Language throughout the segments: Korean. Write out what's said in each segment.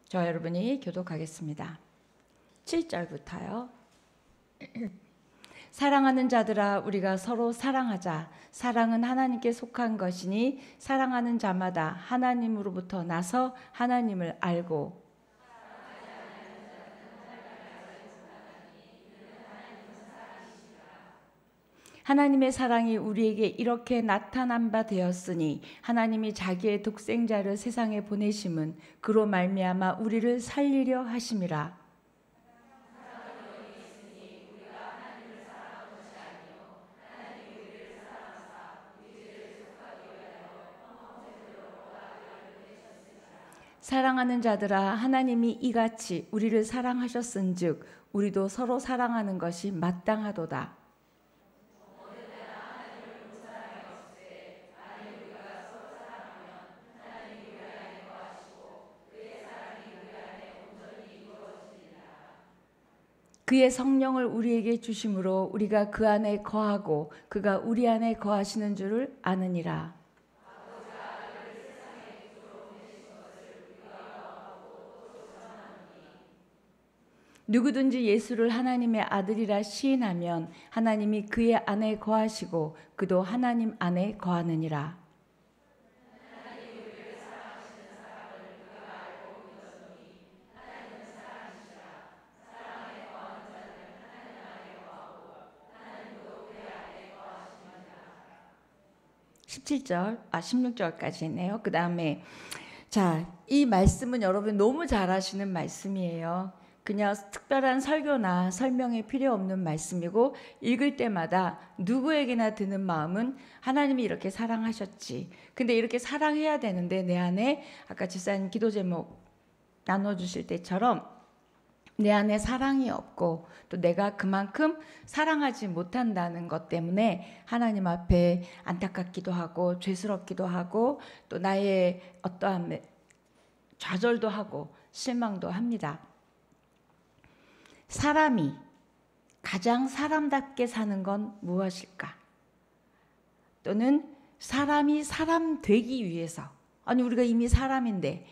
저와 여러분이 교독하겠습니다. 7절부터요. 사랑하는 자들아 우리가 서로 사랑하자. 사랑은 하나님께 속한 것이니 사랑하는 자마다 하나님으로부터 나서 하나님을 알고 하나님의 사랑이 우리에게 이렇게 나타난 바 되었으니 하나님이 자기의 독생자를 세상에 보내심은 그로 말미암아 우리를 살리려 하심이라. 사랑하는 자들아 하나님이 이같이 우리를 사랑하셨은즉 우리도 서로 사랑하는 것이 마땅하도다. 그의 성령을 우리에게 주심으로 우리가 그 안에 거하고 그가 우리 안에 거하시는 줄을 아느니라. 누구든지 예수를 하나님의 아들이라 시인하면 하나님이 그의 안에 거하시고 그도 하나님 안에 거하느니라. (17절) 16절까지네요. 그 다음에 이 말씀은 여러분 너무 잘 아시는 말씀이에요. 그냥 특별한 설교나 설명이 필요 없는 말씀이고 읽을 때마다 누구에게나 드는 마음은 하나님이 이렇게 사랑하셨지. 근데 이렇게 사랑해야 되는데 내 안에 아까 집사님 기도 제목 나눠주실 때처럼 내 안에 사랑이 없고 또 내가 그만큼 사랑하지 못한다는 것 때문에 하나님 앞에 안타깝기도 하고 죄스럽기도 하고 또 나의 어떠한 좌절도 하고 실망도 합니다. 사람이 가장 사람답게 사는 건 무엇일까? 또는 사람이 사람 되기 위해서, 아니 우리가 이미 사람인데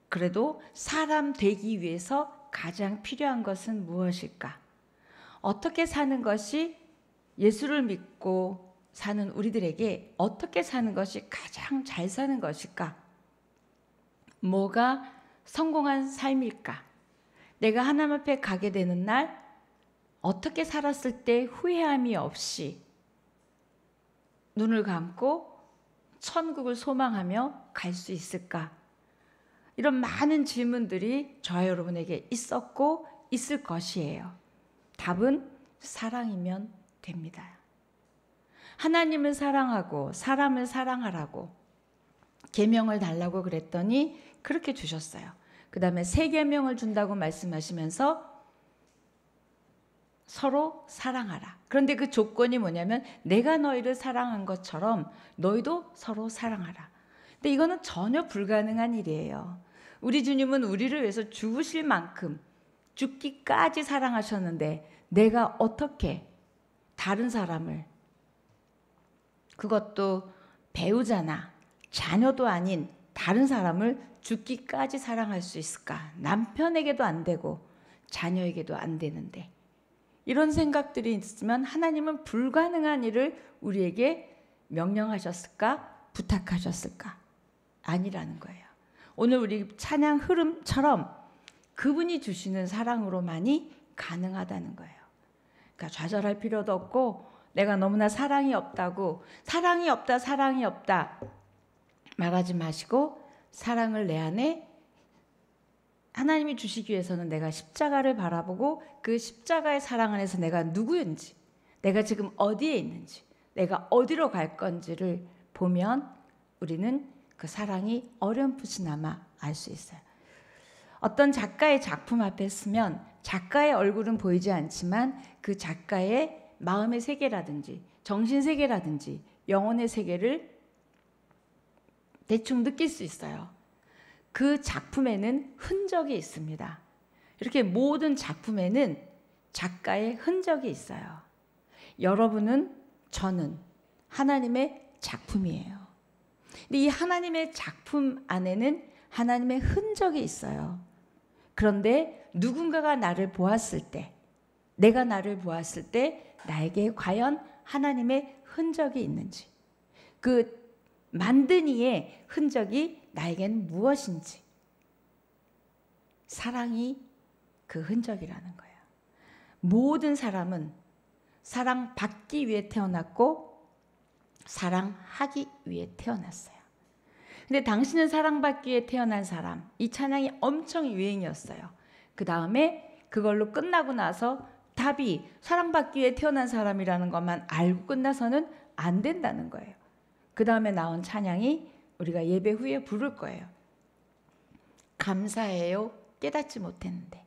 그래도 사람 되기 위해서 가장 필요한 것은 무엇일까? 어떻게 사는 것이 예수를 믿고 사는 우리들에게 어떻게 사는 것이 가장 잘 사는 것일까? 뭐가 성공한 삶일까? 내가 하나님 앞에 가게 되는 날 어떻게 살았을 때 후회함이 없이 눈을 감고 천국을 소망하며 갈 수 있을까? 이런 많은 질문들이 저와 여러분에게 있었고 있을 것이에요. 답은 사랑이면 됩니다. 하나님을 사랑하고 사람을 사랑하라고 계명을 달라고 그랬더니 그렇게 주셨어요. 그 다음에 3계명을 준다고 말씀하시면서 서로 사랑하라. 그런데 그 조건이 뭐냐면 내가 너희를 사랑한 것처럼 너희도 서로 사랑하라. 근데 이거는 전혀 불가능한 일이에요. 우리 주님은 우리를 위해서 죽으실 만큼 죽기까지 사랑하셨는데 내가 어떻게 다른 사람을, 그것도 배우자나 자녀도 아닌 다른 사람을 죽기까지 사랑할 수 있을까? 남편에게도 안 되고 자녀에게도 안 되는데. 이런 생각들이 있으면 하나님은 불가능한 일을 우리에게 명령하셨을까? 부탁하셨을까? 아니라는 거예요. 오늘 우리 찬양 흐름처럼 그분이 주시는 사랑으로만이 가능하다는 거예요. 그러니까 좌절할 필요도 없고 내가 너무나 사랑이 없다고 사랑이 없다 말하지 마시고 사랑을 내 안에 하나님이 주시기 위해서는 내가 십자가를 바라보고 그 십자가의 사랑 안에서 내가 누구인지, 내가 지금 어디에 있는지, 내가 어디로 갈 건지를 보면 우리는 그 사랑이 어렴풋이나마 알 수 있어요. 어떤 작가의 작품 앞에 서면 작가의 얼굴은 보이지 않지만 그 작가의 마음의 세계라든지 정신 세계라든지 영혼의 세계를 대충 느낄 수 있어요. 그 작품에는 흔적이 있습니다. 이렇게 모든 작품에는 작가의 흔적이 있어요. 여러분은, 저는 하나님의 작품이에요. 근데 이 하나님의 작품 안에는 하나님의 흔적이 있어요. 그런데 누군가가 나를 보았을 때, 내가 나를 보았을 때 나에게 과연 하나님의 흔적이 있는지, 그 만든 이의 흔적이 나에겐 무엇인지, 사랑이 그 흔적이라는 거예요. 모든 사람은 사랑받기 위해 태어났고 사랑하기 위해 태어났어요. 근데 당신은 사랑받기 위해 태어난 사람, 이 찬양이 엄청 유행이었어요. 그 다음에 그걸로 끝나고 나서 답이 사랑받기 위해 태어난 사람이라는 것만 알고 끝나서는 안 된다는 거예요. 그 다음에 나온 찬양이 우리가 예배 후에 부를 거예요. 감사해요. 깨닫지 못했는데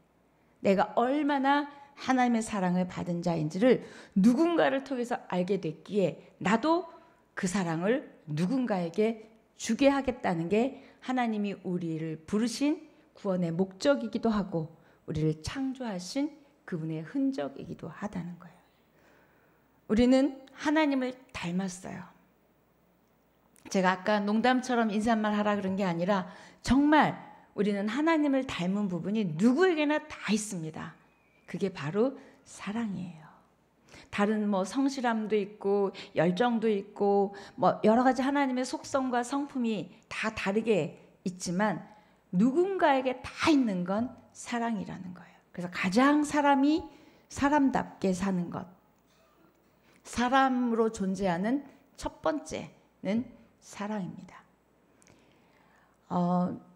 내가 얼마나 하나님의 사랑을 받은 자인지를 누군가를 통해서 알게 됐기에 나도 그 사랑을 누군가에게 주게 하겠다는 게 하나님이 우리를 부르신 구원의 목적이기도 하고 우리를 창조하신 그분의 흔적이기도 하다는 거예요. 우리는 하나님을 닮았어요. 제가 아까 농담처럼 인사말 하라 그런 게 아니라 정말 우리는 하나님을 닮은 부분이 누구에게나 다 있습니다. 그게 바로 사랑이에요. 다른 뭐 성실함도 있고 열정도 있고 뭐 여러 가지 하나님의 속성과 성품이 다 다르게 있지만 누군가에게 다 있는 건 사랑이라는 거예요. 그래서 가장 사람이 사람답게 사는 것, 사람으로 존재하는 첫 번째는 사랑입니다.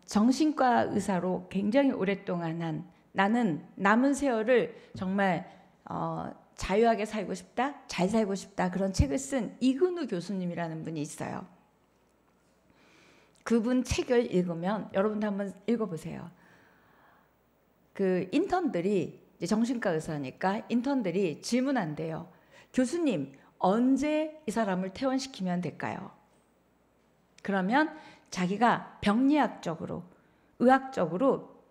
정신과 의사로 굉장히 오랫동안 한 나는 남은 세월을 정말 자유하게 살고 싶다, 잘 살고 싶다 그런 책을 쓴 이근우 교수님이라는 분이 있어요. 그분 책을 읽으면 여러분도 한번 읽어보세요. 그 인턴들이 이제 정신과 의사니까 인턴들이 질문한대요. 교수님, 언제 이 사람을 퇴원시키면 될까요? 그러면 자기가 병리학적으로, 의학적으로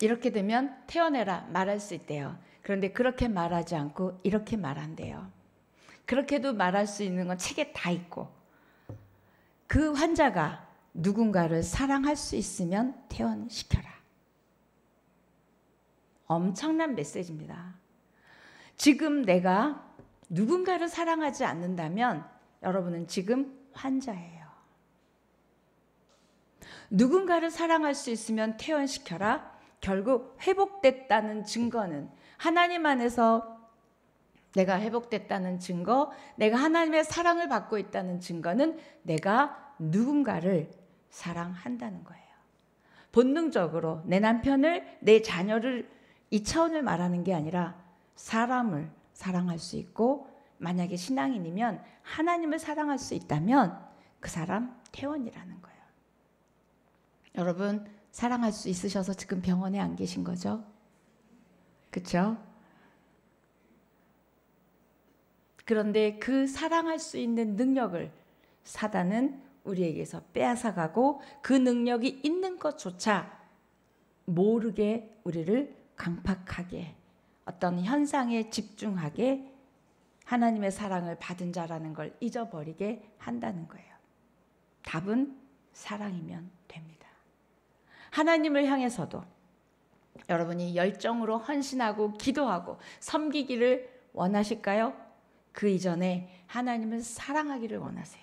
이렇게 되면 퇴원해라 말할 수 있대요. 그런데 그렇게 말하지 않고 이렇게 말한대요. 그렇게도 말할 수 있는 건 책에 다 있고 그 환자가 누군가를 사랑할 수 있으면 퇴원시켜라. 엄청난 메시지입니다. 지금 내가 누군가를 사랑하지 않는다면 여러분은 지금 환자예요. 누군가를 사랑할 수 있으면 퇴원시켜라. 결국 회복됐다는 증거는 하나님 안에서 내가 회복됐다는 증거, 내가 하나님의 사랑을 받고 있다는 증거는 내가 누군가를 사랑한다는 거예요. 본능적으로 내 남편을, 내 자녀를 이 차원을 말하는 게 아니라 사람을 사랑할 수 있고 만약에 신앙인이면 하나님을 사랑할 수 있다면 그 사람 퇴원이라는 거예요. 여러분 사랑할 수 있으셔서 지금 병원에 안 계신 거죠? 그렇죠? 그런데 그 사랑할 수 있는 능력을 사단은 우리에게서 빼앗아가고 그 능력이 있는 것조차 모르게 우리를 강팍하게 어떤 현상에 집중하게 하나님의 사랑을 받은 자라는 걸 잊어버리게 한다는 거예요. 답은 사랑이면 됩니다. 하나님을 향해서도 여러분이 열정으로 헌신하고 기도하고 섬기기를 원하실까요? 그 이전에 하나님을 사랑하기를 원하세요.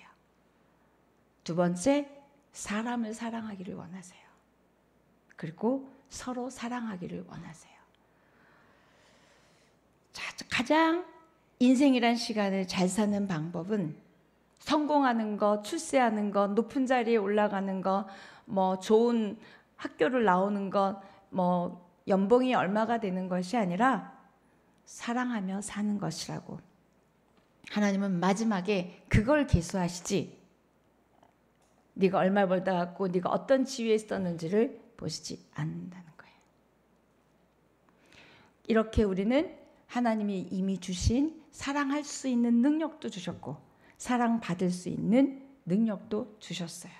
두 번째, 사람을 사랑하기를 원하세요. 그리고 서로 사랑하기를 원하세요. 자, 가장 인생이란 시간을 잘 사는 방법은 성공하는 거, 출세하는 거, 높은 자리에 올라가는 거, 뭐 좋은 학교를 나오는 것, 뭐 연봉이 얼마가 되는 것이 아니라 사랑하며 사는 것이라고. 하나님은 마지막에 그걸 계수하시지 네가 얼마 벌다 갖고 네가 어떤 지위에 있었는지를 보시지 않는다는 거예요. 이렇게 우리는 하나님이 이미 주신 사랑할 수 있는 능력도 주셨고 사랑받을 수 있는 능력도 주셨어요.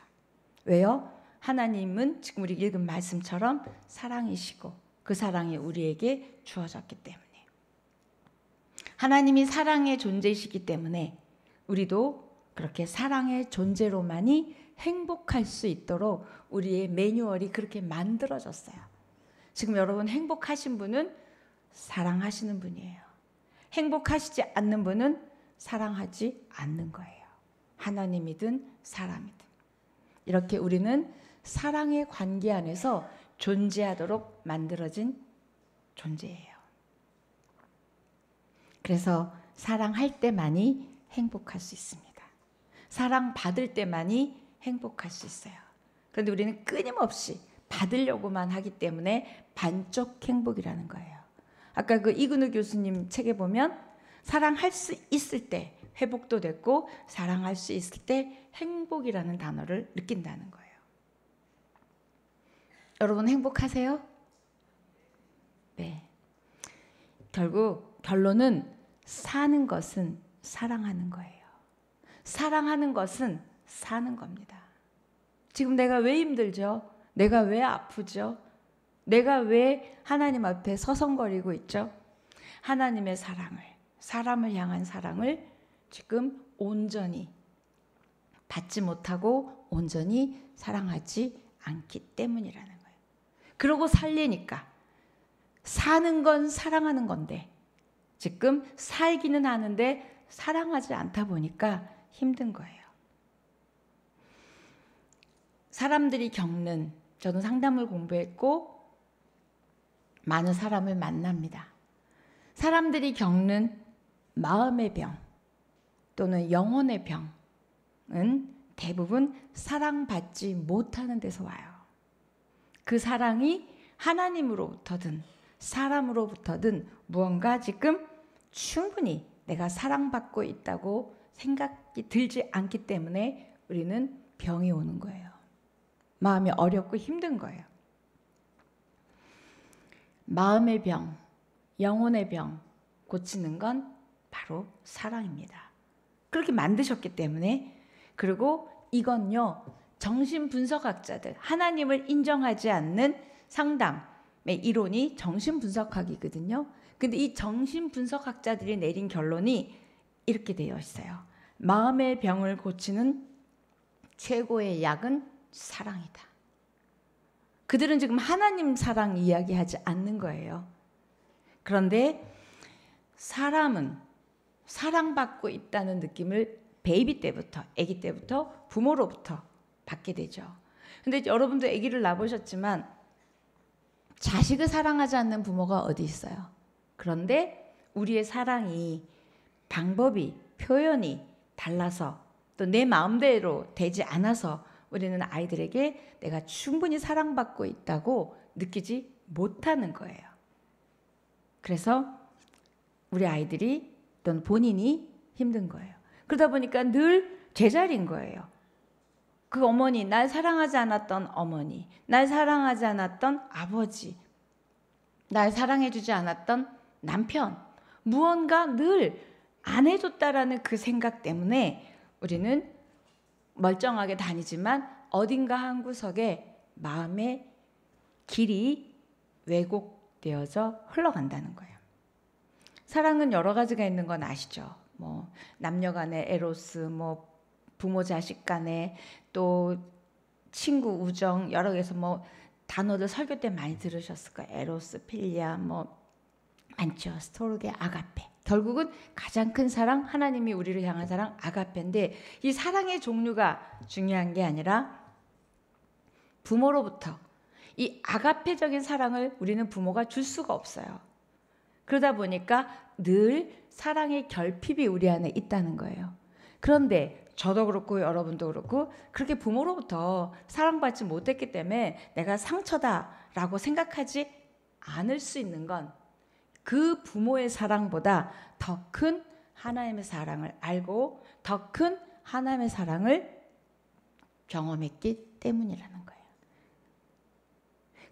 왜요? 하나님은 지금 우리 읽은 말씀처럼 사랑이시고 그 사랑이 우리에게 주어졌기 때문에 하나님이 사랑의 존재이시기 때문에 우리도 그렇게 사랑의 존재로만이 행복할 수 있도록 우리의 매뉴얼이 그렇게 만들어졌어요. 지금 여러분 행복하신 분은 사랑하시는 분이에요. 행복하시지 않는 분은 사랑하지 않는 거예요. 하나님이든 사람이든. 이렇게 우리는 사랑의 관계 안에서 존재하도록 만들어진 존재예요. 그래서 사랑할 때만이 행복할 수 있습니다. 사랑받을 때만이 행복할 수 있어요. 그런데 우리는 끊임없이 받으려고만 하기 때문에 반쪽 행복이라는 거예요. 아까 그 이근우 교수님 책에 보면 사랑할 수 있을 때 회복도 됐고 사랑할 수 있을 때 행복이라는 단어를 느낀다는 거예요. 여러분 행복하세요? 네. 결국 결론은 사는 것은 사랑하는 거예요. 사랑하는 것은 사는 겁니다. 지금 내가 왜 힘들죠? 내가 왜 아프죠? 내가 왜 하나님 앞에 서성거리고 있죠? 하나님의 사랑을, 사람을 향한 사랑을 지금 온전히 받지 못하고 온전히 사랑하지 않기 때문이라는 거예요. 그러고 살리니까 사는 건 사랑하는 건데 지금 살기는 하는데 사랑하지 않다 보니까 힘든 거예요. 사람들이 겪는, 저는 상담을 공부했고 많은 사람을 만납니다. 사람들이 겪는 마음의 병 또는 영혼의 병은 대부분 사랑받지 못하는 데서 와요. 그 사랑이 하나님으로부터든 사람으로부터든 무언가 지금 충분히 내가 사랑받고 있다고 생각이 들지 않기 때문에 우리는 병이 오는 거예요. 마음이 어렵고 힘든 거예요. 마음의 병, 영혼의 병 고치는 건 바로 사랑입니다. 그렇게 만드셨기 때문에. 그리고 이건요, 정신분석학자들, 하나님을 인정하지 않는 상담의 이론이 정신분석학이거든요. 근데 이 정신분석학자들이 내린 결론이 이렇게 되어 있어요. 마음의 병을 고치는 최고의 약은 사랑이다. 그들은 지금 하나님 사랑 이야기하지 않는 거예요. 그런데 사람은 사랑받고 있다는 느낌을 베이비 때부터, 아기 때부터 부모로부터 받게 되죠. 근데 여러분도 아기를 낳아보셨지만 자식을 사랑하지 않는 부모가 어디 있어요? 그런데 우리의 사랑이 방법이, 표현이 달라서 또 내 마음대로 되지 않아서 우리는 아이들에게 내가 충분히 사랑받고 있다고 느끼지 못하는 거예요. 그래서 우리 아이들이 또는 본인이 힘든 거예요. 그러다 보니까 늘 제자리인 거예요. 그 어머니, 날 사랑하지 않았던 어머니, 날 사랑하지 않았던 아버지, 날 사랑해주지 않았던 남편, 무언가 늘 안 해줬다라는 그 생각 때문에 우리는 멀쩡하게 다니지만 어딘가 한 구석에 마음의 길이 왜곡되어져 흘러간다는 거예요. 사랑은 여러 가지가 있는 건 아시죠? 뭐 남녀 간의 에로스, 뭐 부모 자식 간의, 또 친구 우정, 여러 개에서 뭐 단어들 설교 때 많이 들으셨을 거예요. 에로스, 필리아, 뭐 많죠. 스토르게, 아가페. 결국은 가장 큰 사랑, 하나님이 우리를 향한 사랑, 아가페인데 이 사랑의 종류가 중요한 게 아니라 부모로부터 이 아가페적인 사랑을 우리는 부모가 줄 수가 없어요. 그러다 보니까 늘 사랑의 결핍이 우리 안에 있다는 거예요. 그런데 저도 그렇고 여러분도 그렇고 그렇게 부모로부터 사랑받지 못했기 때문에 내가 상처다라고 생각하지 않을 수 있는 건 그 부모의 사랑보다 더 큰 하나님의 사랑을 알고 더 큰 하나님의 사랑을 경험했기 때문이라는 거예요.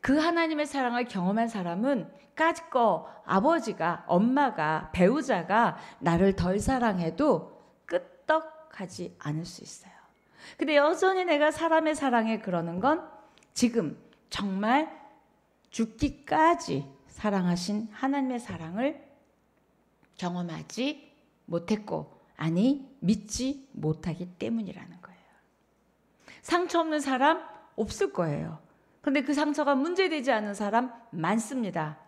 그 하나님의 사랑을 경험한 사람은 까짓거 아버지가, 엄마가, 배우자가 나를 덜 사랑해도 끄떡하지 않을 수 있어요. 근데 여전히 내가 사람의 사랑에 그러는 건 지금 정말 죽기까지 사랑하신 하나님의 사랑을 경험하지 못했고, 아니 믿지 못하기 때문이라는 거예요. 상처 없는 사람 없을 거예요. 그런데 그 상처가 문제되지 않은 사람 많습니다.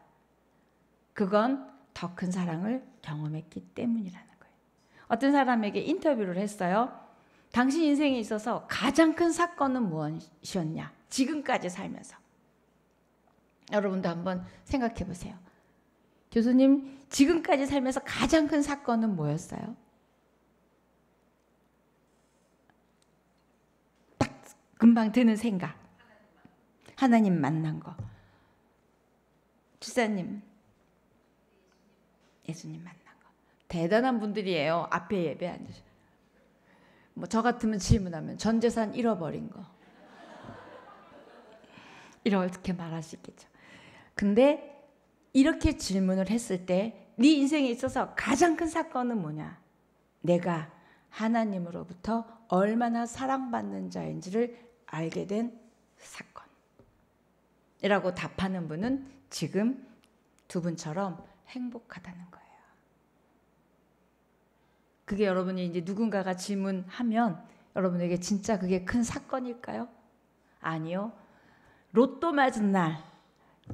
그건 더 큰 사랑을 경험했기 때문이라는 거예요. 어떤 사람에게 인터뷰를 했어요. 당신 인생에 있어서 가장 큰 사건은 무엇이었냐? 지금까지 살면서. 여러분도 한번 생각해 보세요. 교수님, 지금까지 살면서 가장 큰 사건은 뭐였어요? 딱 금방 드는 생각. 하나님 만난 거. 주사님, 예수님 만난 거. 대단한 분들이에요. 앞에 예배 앉으셔. 뭐 저 같으면 질문하면 전 재산 잃어버린 거. 이렇게 말할 수 있겠죠. 근데 이렇게 질문을 했을 때 네 인생에 있어서 가장 큰 사건은 뭐냐? 내가 하나님으로부터 얼마나 사랑받는 자인지를 알게 된 사건. 이라고 답하는 분은 지금 두 분처럼 행복하다는 거예요. 그게 여러분이 이제 누군가가 질문하면 여러분에게 진짜 그게 큰 사건일까요? 아니요. 로또 맞은 날,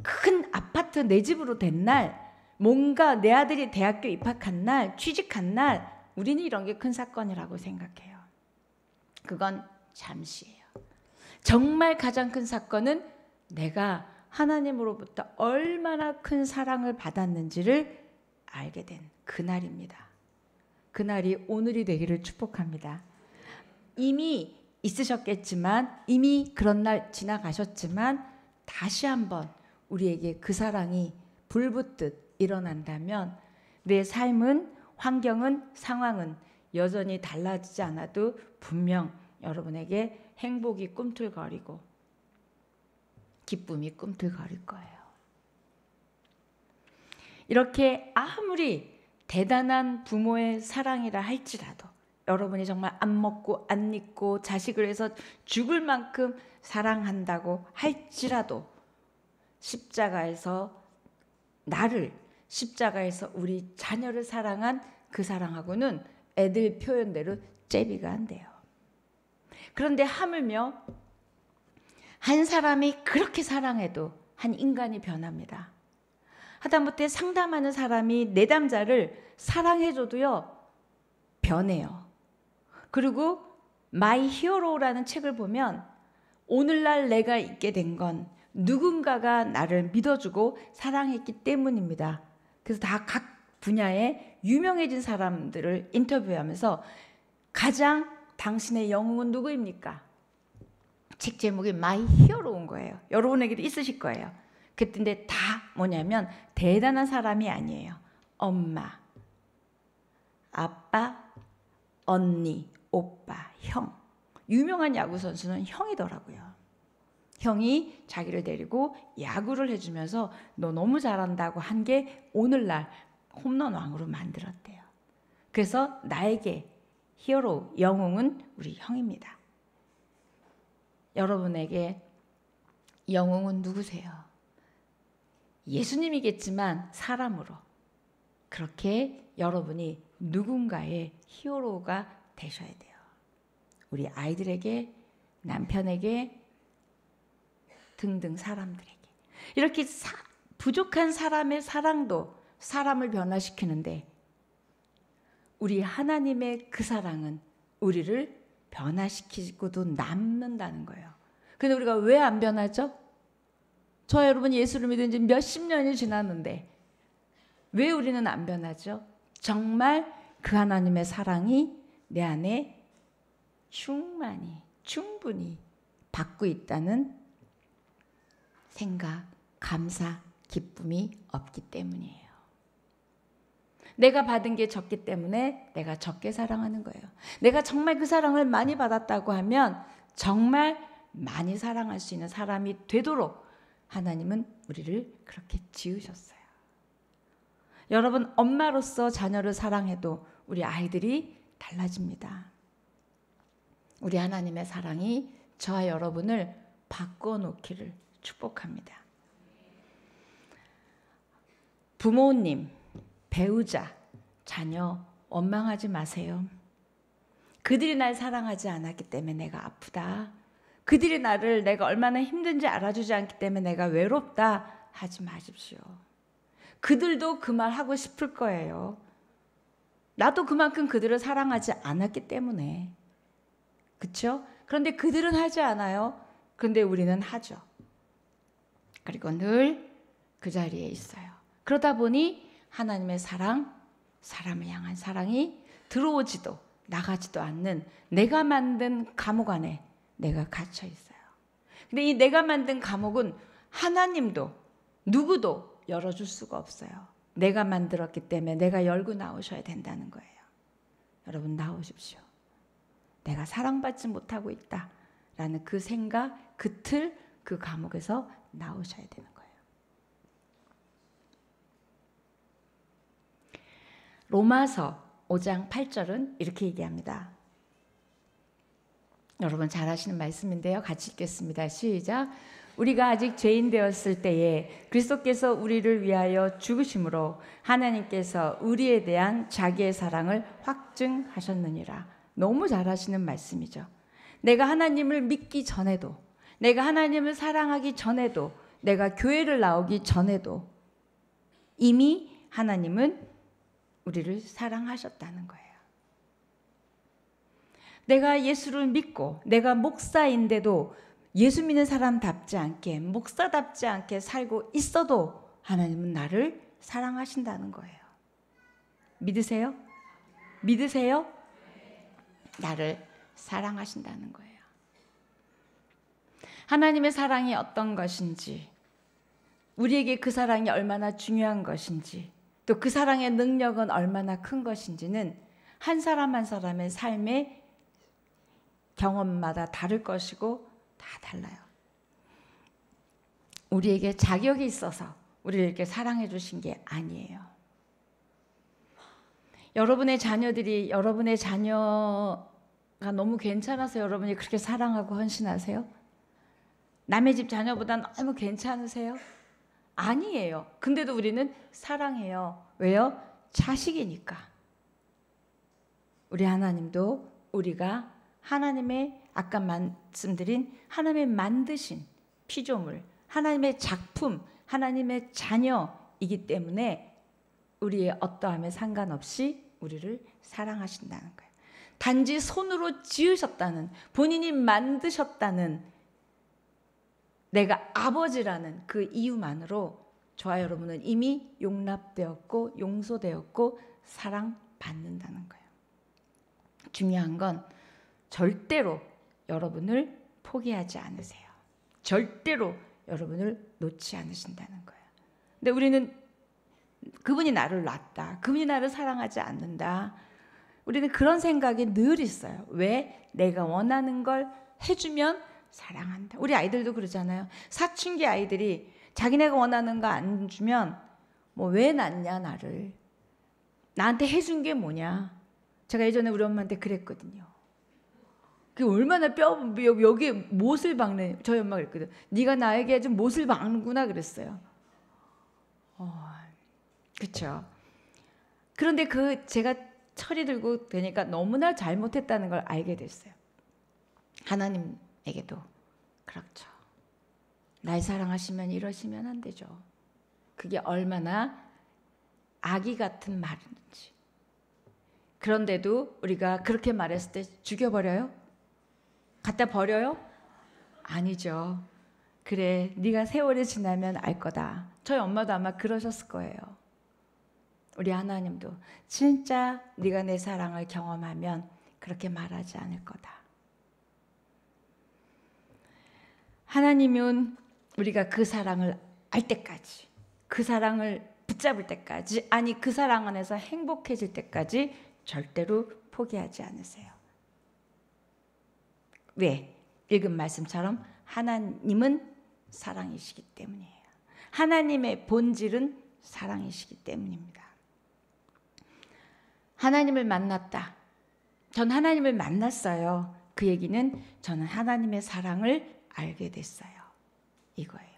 큰 아파트 내 집으로 된 날, 뭔가 내 아들이 대학교 입학한 날, 취직한 날, 우리는 이런 게 큰 사건이라고 생각해요. 그건 잠시예요. 정말 가장 큰 사건은 내가 하나님으로부터 얼마나 큰 사랑을 받았는지를 알게 된 그날입니다. 그날이 오늘이 되기를 축복합니다. 이미 있으셨겠지만, 이미 그런 날 지나가셨지만 다시 한번 우리에게 그 사랑이 불붙듯 일어난다면 내 삶은, 환경은, 상황은 여전히 달라지지 않아도 분명 여러분에게 행복이 꿈틀거리고 기쁨이 꿈틀거릴 거예요. 이렇게 아무리 대단한 부모의 사랑이라 할지라도, 여러분이 정말 안 먹고 안 입고 자식을 해서 죽을 만큼 사랑한다고 할지라도, 십자가에서 나를, 십자가에서 우리 자녀를 사랑한 그 사랑하고는 애들 표현대로 잽이가 안 돼요. 그런데 하물며 한 사람이 그렇게 사랑해도 한 인간이 변합니다. 하다못해 상담하는 사람이 내담자를 사랑해줘도요, 변해요. 그리고 마이 히어로라는 책을 보면 오늘날 내가 있게 된 건 누군가가 나를 믿어주고 사랑했기 때문입니다. 그래서 다 각 분야에 유명해진 사람들을 인터뷰하면서 가장 당신의 영웅은 누구입니까? 책 제목이 마이 히어로인 거예요. 여러분에게도 있으실 거예요. 그런데 다 뭐냐면 대단한 사람이 아니에요. 엄마, 아빠, 언니, 오빠, 형. 유명한 야구 선수는 형이더라고요. 형이 자기를 데리고 야구를 해주면서 너 너무 잘한다고 한 게 오늘날 홈런 왕으로 만들었대요. 그래서 나에게 히어로, 영웅은 우리 형입니다. 여러분에게 영웅은 누구세요? 예수님이겠지만 사람으로. 그렇게 여러분이 누군가의 히어로가 되셔야 돼요. 우리 아이들에게, 남편에게, 등등 사람들에게. 이렇게 부족한 사람의 사랑도 사람을 변화시키는데, 우리 하나님의 그 사랑은 우리를 변화시키고도 남는다는 거예요. 근데 우리가 왜 안 변하죠? 저 여러분 예수를 믿은 지 몇십 년이 지났는데 왜 우리는 안 변하죠? 정말 그 하나님의 사랑이 내 안에 충분히 받고 있다는 생각, 감사, 기쁨이 없기 때문이에요. 내가 받은 게 적기 때문에 내가 적게 사랑하는 거예요. 내가 정말 그 사랑을 많이 받았다고 하면 정말 많이 사랑할 수 있는 사람이 되도록 하나님은 우리를 그렇게 지으셨어요. 여러분, 엄마로서 자녀를 사랑해도 우리 아이들이 달라집니다. 우리 하나님의 사랑이 저와 여러분을 바꿔놓기를 축복합니다. 부모님, 배우자, 자녀 원망하지 마세요. 그들이 날 사랑하지 않았기 때문에 내가 아프다. 그들이 나를 내가 얼마나 힘든지 알아주지 않기 때문에 내가 외롭다 하지 마십시오. 그들도 그 말 하고 싶을 거예요. 나도 그만큼 그들을 사랑하지 않았기 때문에. 그렇죠? 그런데 그들은 하지 않아요. 그런데 우리는 하죠. 그리고 늘 그 자리에 있어요. 그러다 보니 하나님의 사랑, 사람을 향한 사랑이 들어오지도 나가지도 않는 내가 만든 감옥 안에 내가 갇혀 있어요. 근데 이 내가 만든 감옥은 하나님도 누구도 열어줄 수가 없어요. 내가 만들었기 때문에 내가 열고 나오셔야 된다는 거예요. 여러분 나오십시오. 내가 사랑받지 못하고 있다라는 그 생각, 그 틀, 그 감옥에서 나오셔야 되는 거예요. 로마서 5장 8절은 이렇게 얘기합니다. 여러분 잘 아시는 말씀인데요. 같이 읽겠습니다. 시작. 우리가 아직 죄인 되었을 때에 그리스도께서 우리를 위하여 죽으심으로 하나님께서 우리에 대한 자기의 사랑을 확증하셨느니라. 너무 잘 아시는 말씀이죠. 내가 하나님을 믿기 전에도, 내가 하나님을 사랑하기 전에도, 내가 교회를 나오기 전에도 이미 하나님은 우리를 사랑하셨다는 거예요. 내가 예수를 믿고 내가 목사인데도 예수 믿는 사람답지 않게, 목사답지 않게 살고 있어도 하나님은 나를 사랑하신다는 거예요. 믿으세요? 믿으세요? 나를 사랑하신다는 거예요. 하나님의 사랑이 어떤 것인지, 우리에게 그 사랑이 얼마나 중요한 것인지, 또 그 사랑의 능력은 얼마나 큰 것인지는 한 사람 한 사람의 삶의 경험마다 다를 것이고 다 달라요. 우리에게 자격이 있어서 우리를 이렇게 사랑해 주신 게 아니에요. 여러분의 자녀들이 여러분의 자녀가 너무 괜찮아서 여러분이 그렇게 사랑하고 헌신하세요? 남의 집 자녀보다 너무 괜찮으세요? 아니에요. 근데도 우리는 사랑해요. 왜요? 자식이니까. 우리 하나님도 우리가 하나님의 아까 말씀드린 하나님의 만드신 피조물, 하나님의 작품, 하나님의 자녀이기 때문에 우리의 어떠함에 상관없이 우리를 사랑하신다는 거예요. 단지 손으로 지으셨다는, 본인이 만드셨다는 내가 아버지라는 그 이유만으로 저와 여러분은 이미 용납되었고 용서되었고 사랑받는다는 거예요. 중요한 건 절대로 여러분을 포기하지 않으세요. 절대로 여러분을 놓지 않으신다는 거예요. 근데 우리는 그분이 나를 놨다, 그분이 나를 사랑하지 않는다, 우리는 그런 생각이 늘 있어요. 왜? 내가 원하는 걸 해주면 사랑한다. 우리 아이들도 그러잖아요. 사춘기 아이들이 자기네가 원하는 거 안 주면 뭐 왜 낳냐 나를, 나한테 해준 게 뭐냐. 제가 예전에 우리 엄마한테 그랬거든요. 그게 얼마나 여기에 못을 박는, 저희 엄마가 그랬거든. 네가 나에게 해준 못을 박는구나 그랬어요. 그렇죠. 그런데 제가 철이 들고 되니까 너무나 잘못했다는 걸 알게 됐어요. 하나님에게도 그렇죠. 날 사랑하시면 이러시면 안 되죠. 그게 얼마나 아기 같은 말인지. 그런데도 우리가 그렇게 말했을 때 죽여버려요? 갖다 버려요? 아니죠. 그래, 네가 세월이 지나면 알 거다. 저희 엄마도 아마 그러셨을 거예요. 우리 하나님도 진짜 네가 내 사랑을 경험하면 그렇게 말하지 않을 거다. 하나님은 우리가 그 사랑을 알 때까지, 그 사랑을 붙잡을 때까지, 아니 그 사랑 안에서 행복해질 때까지 절대로 포기하지 않으세요. 왜? 읽은 말씀처럼 하나님은 사랑이시기 때문이에요. 하나님의 본질은 사랑이시기 때문입니다. 하나님을 만났다. 전 하나님을 만났어요. 그 얘기는 저는 하나님의 사랑을 알게 됐어요. 이거예요.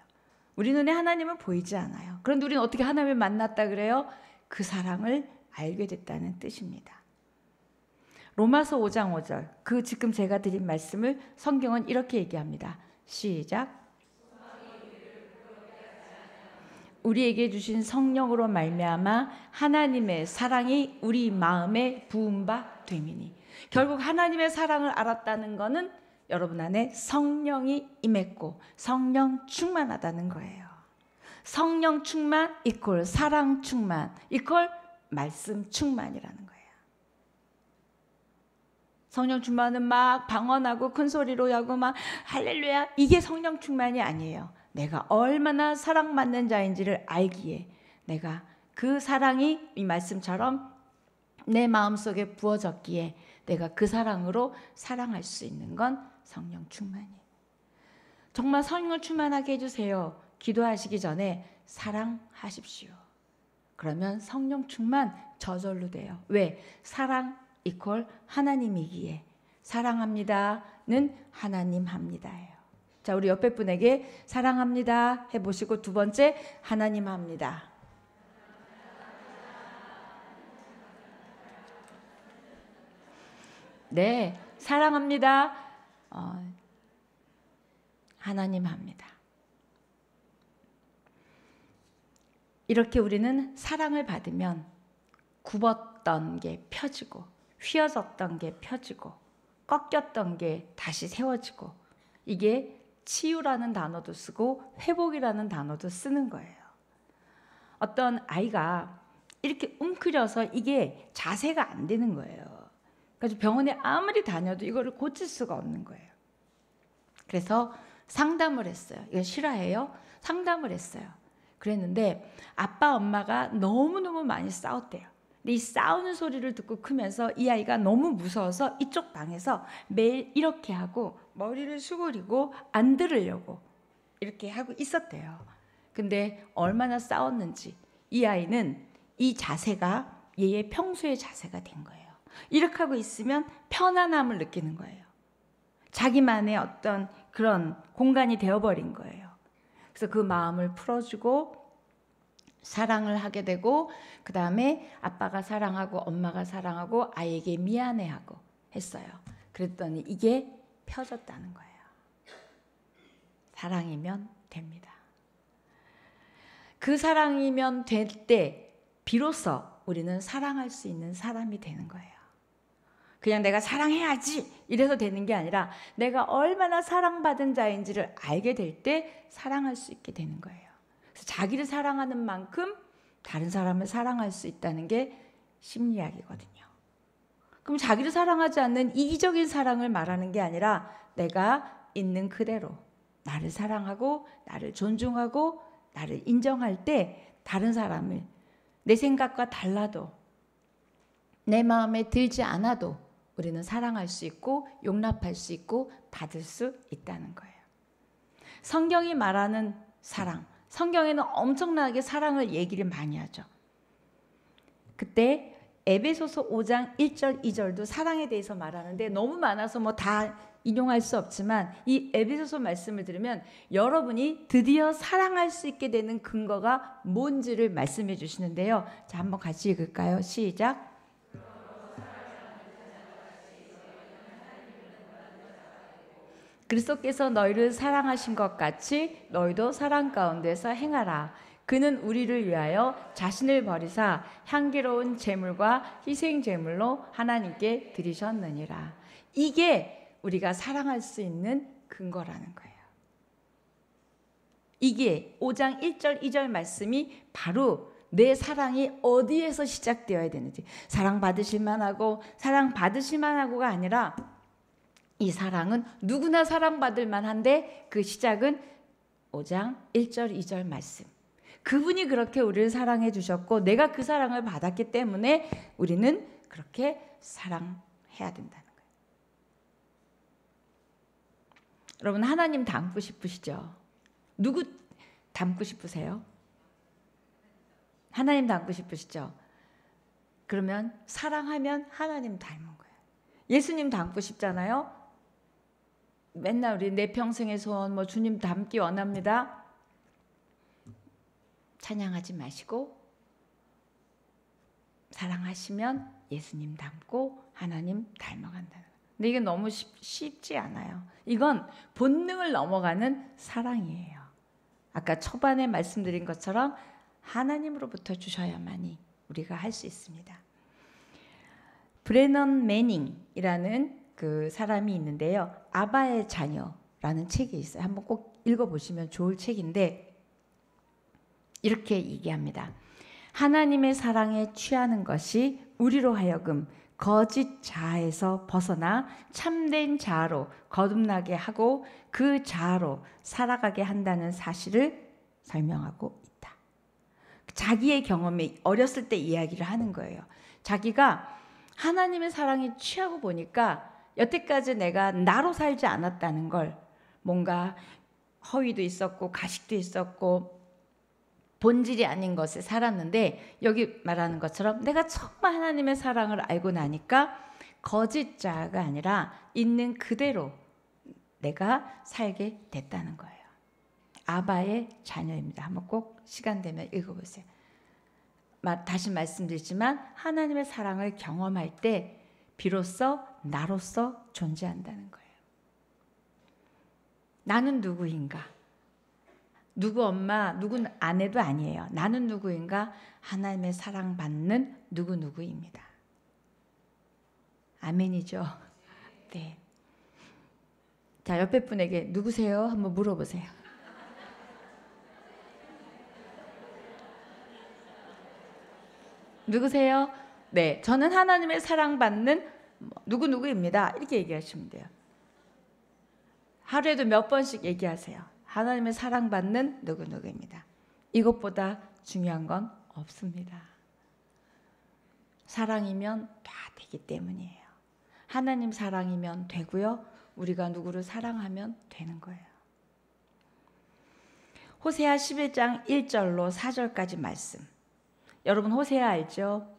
우리 눈에 하나님은 보이지 않아요. 그런데 우리는 어떻게 하나님을 만났다 그래요? 그 사랑을 알게 됐다는 뜻입니다. 로마서 5장 5절, 그 지금 제가 드린 말씀을 성경은 이렇게 얘기합니다. 시작. 우리에게 주신 성령으로 말미암아 하나님의 사랑이 우리 마음에 부은 바 됨이니. 결국 하나님의 사랑을 알았다는 것은 여러분 안에 성령이 임했고 성령 충만하다는 거예요. 성령 충만 이퀄 사랑 충만 이퀄 말씀 충만이라는 거예요. 성령 충만은 막 방언하고 큰 소리로 하고 막 할렐루야, 이게 성령 충만이 아니에요. 내가 얼마나 사랑받는 자인지를 알기에 내가 그 사랑이 이 말씀처럼 내 마음속에 부어졌기에 내가 그 사랑으로 사랑할 수 있는 건 성령 충만이에요. 정말 성령을 충만하게 해주세요. 기도하시기 전에 사랑하십시오. 그러면 성령 충만 저절로 돼요. 왜? 사랑 이퀄 하나님이기에. 사랑합니다는 하나님 합니다예요. 자, 우리 옆에 분에게 사랑합니다 해보시고, 두 번째 하나님 합니다. 네, 사랑합니다. 하나님 합니다. 이렇게 우리는 사랑을 받으면 굽었던 게 펴지고, 휘어졌던 게 펴지고, 꺾였던 게 다시 세워지고, 이게 치유라는 단어도 쓰고 회복이라는 단어도 쓰는 거예요. 어떤 아이가 이렇게 웅크려서 이게 자세가 안 되는 거예요. 그래서 병원에 아무리 다녀도 이거를 고칠 수가 없는 거예요. 그래서 상담을 했어요. 이거 싫어해요? 상담을 했어요. 그랬는데 아빠 엄마가 너무너무 많이 싸웠대요. 근데 이 싸우는 소리를 듣고 크면서 이 아이가 너무 무서워서 이쪽 방에서 매일 이렇게 하고 머리를 수그리고 안 들으려고 이렇게 하고 있었대요. 근데 얼마나 싸웠는지 이 아이는 이 자세가 얘의 평소의 자세가 된 거예요. 이렇게 하고 있으면 편안함을 느끼는 거예요. 자기만의 어떤 그런 공간이 되어버린 거예요. 그래서 그 마음을 풀어주고 사랑을 하게 되고, 그 다음에 아빠가 사랑하고 엄마가 사랑하고 아이에게 미안해하고 했어요. 그랬더니 이게 펴졌다는 거예요. 사랑이면 됩니다. 그 사랑이면 될 때 비로소 우리는 사랑할 수 있는 사람이 되는 거예요. 그냥 내가 사랑해야지 이래서 되는 게 아니라 내가 얼마나 사랑받은 자인지를 알게 될 때 사랑할 수 있게 되는 거예요. 그래서 자기를 사랑하는 만큼 다른 사람을 사랑할 수 있다는 게 심리학이거든요. 그럼 자기를 사랑하지 않는 이기적인 사랑을 말하는 게 아니라 내가 있는 그대로 나를 사랑하고 나를 존중하고 나를 인정할 때 다른 사람을 내 생각과 달라도 내 마음에 들지 않아도 우리는 사랑할 수 있고 용납할 수 있고 받을 수 있다는 거예요. 성경이 말하는 사랑, 성경에는 엄청나게 사랑을 얘기를 많이 하죠. 그때 에베소서 5장 1절 2절도 사랑에 대해서 말하는데 너무 많아서 뭐 다 인용할 수 없지만 이 에베소서 말씀을 들으면 여러분이 드디어 사랑할 수 있게 되는 근거가 뭔지를 말씀해 주시는데요. 자, 한번 같이 읽을까요? 시작. 그리스도께서 너희를 사랑하신 것 같이 너희도 사랑 가운데서 행하라. 그는 우리를 위하여 자신을 버리사 향기로운 제물과 희생 제물로 하나님께 드리셨느니라. 이게 우리가 사랑할 수 있는 근거라는 거예요. 이게 5장 1절 2절 말씀이 바로 내 사랑이 어디에서 시작되어야 되는지, 사랑받으실 만하고 사랑받으실 만하고가 아니라 이 사랑은 누구나 사랑받을 만한데 그 시작은 5장 1절 2절 말씀. 그분이 그렇게 우리를 사랑해 주셨고 내가 그 사랑을 받았기 때문에 우리는 그렇게 사랑해야 된다는 거예요. 여러분, 하나님 닮고 싶으시죠? 누구 닮고 싶으세요? 하나님 닮고 싶으시죠? 그러면 사랑하면 하나님 닮은 거예요. 예수님 닮고 싶잖아요. 맨날 우리 내 평생의 소원 뭐 주님 닮기 원합니다. 찬양하지 마시고 사랑하시면 예수님 닮고 하나님 닮아간다는 거예요. 근데 이게 너무 쉽지 않아요. 이건 본능을 넘어가는 사랑이에요. 아까 초반에 말씀드린 것처럼 하나님으로부터 주셔야만이 우리가 할 수 있습니다. 브레넌 매닝이라는 그 사람이 있는데요. 아바의 자녀라는 책이 있어요. 한번 꼭 읽어보시면 좋을 책인데 이렇게 얘기합니다. 하나님의 사랑에 취하는 것이 우리로 하여금 거짓 자아에서 벗어나 참된 자아로 거듭나게 하고 그 자아로 살아가게 한다는 사실을 설명하고 있다. 자기의 경험에 어렸을 때 이야기를 하는 거예요. 자기가 하나님의 사랑에 취하고 보니까 여태까지 내가 나로 살지 않았다는 걸, 뭔가 허위도 있었고 가식도 있었고 본질이 아닌 것에 살았는데 여기 말하는 것처럼 내가 정말 하나님의 사랑을 알고 나니까 거짓 자아가 아니라 있는 그대로 내가 살게 됐다는 거예요. 아바의 자녀입니다. 한번 꼭 시간 되면 읽어보세요. 다시 말씀드리지만 하나님의 사랑을 경험할 때 비로소 나로서 존재한다는 거예요. 나는 누구인가? 누구 엄마, 누구 아내도 아니에요. 나는 누구인가? 하나님의 사랑받는 누구누구입니다. 아멘이죠? 네. 자, 옆에 분에게 누구세요? 한번 물어보세요. 누구세요? 네, 저는 하나님의 사랑받는 누구누구입니다. 이렇게 얘기하시면 돼요. 하루에도 몇 번씩 얘기하세요. 하나님의 사랑받는 누구누구입니다. 이것보다 중요한 건 없습니다. 사랑이면 다 되기 때문이에요. 하나님 사랑이면 되고요. 우리가 누구를 사랑하면 되는 거예요. 호세아 11장 1절로 4절까지 말씀. 여러분 호세아 알죠?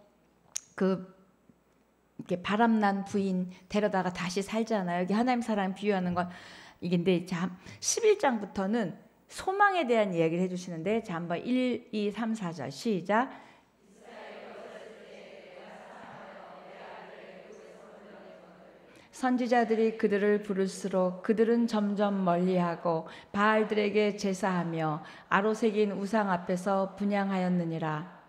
이렇게 바람난 부인 데려다가 다시 살잖아요. 여기 하나님 사랑 비유하는 건 이긴데, 자 11장부터는 소망에 대한 이야기를 해주시는데, 자 한번 1, 2, 3, 4절 시작. 선지자들이 그들을 부를수록 그들은 점점 멀리하고 바알들에게 제사하며 아로새긴 우상 앞에서 분향하였느니라.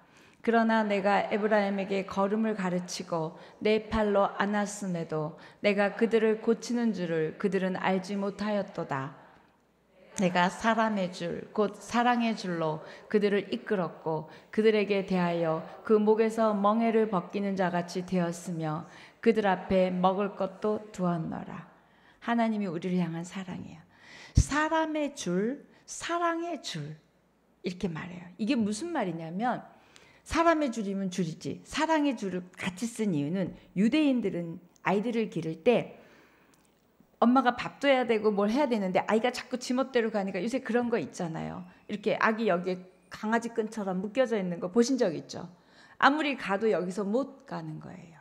그러나 내가 에브라임에게 걸음을 가르치고 내 팔로 안았음에도 내가 그들을 고치는 줄을 그들은 알지 못하였도다. 내가 사람의 줄, 곧 사랑의 줄로 그들을 이끌었고 그들에게 대하여 그 목에서 멍에를 벗기는 자같이 되었으며 그들 앞에 먹을 것도 두었노라. 하나님이 우리를 향한 사랑이에요. 사람의 줄, 사랑의 줄, 이렇게 말해요. 이게 무슨 말이냐면, 사람의 줄이면 줄이지, 사랑의 줄을 같이 쓴 이유는, 유대인들은 아이들을 기를 때 엄마가 밥도 해야 되고 뭘 해야 되는데 아이가 자꾸 지멋대로 가니까, 요새 그런 거 있잖아요. 이렇게 아기 여기에 강아지 끈처럼 묶여져 있는 거 보신 적 있죠? 아무리 가도 여기서 못 가는 거예요.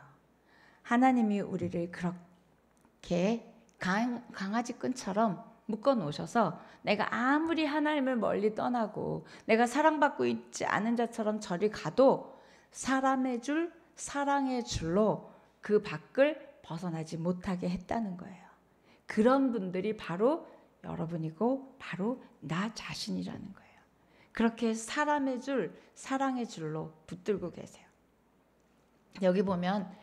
하나님이 우리를 그렇게 강아지 끈처럼 묶어 놓으셔서 내가 아무리 하나님을 멀리 떠나고 내가 사랑받고 있지 않은 자처럼 저리 가도 사람의 줄, 사랑의 줄로 그 밖을 벗어나지 못하게 했다는 거예요. 그런 분들이 바로 여러분이고 바로 나 자신이라는 거예요. 그렇게 사람의 줄, 사랑의 줄로 붙들고 계세요. 여기 보면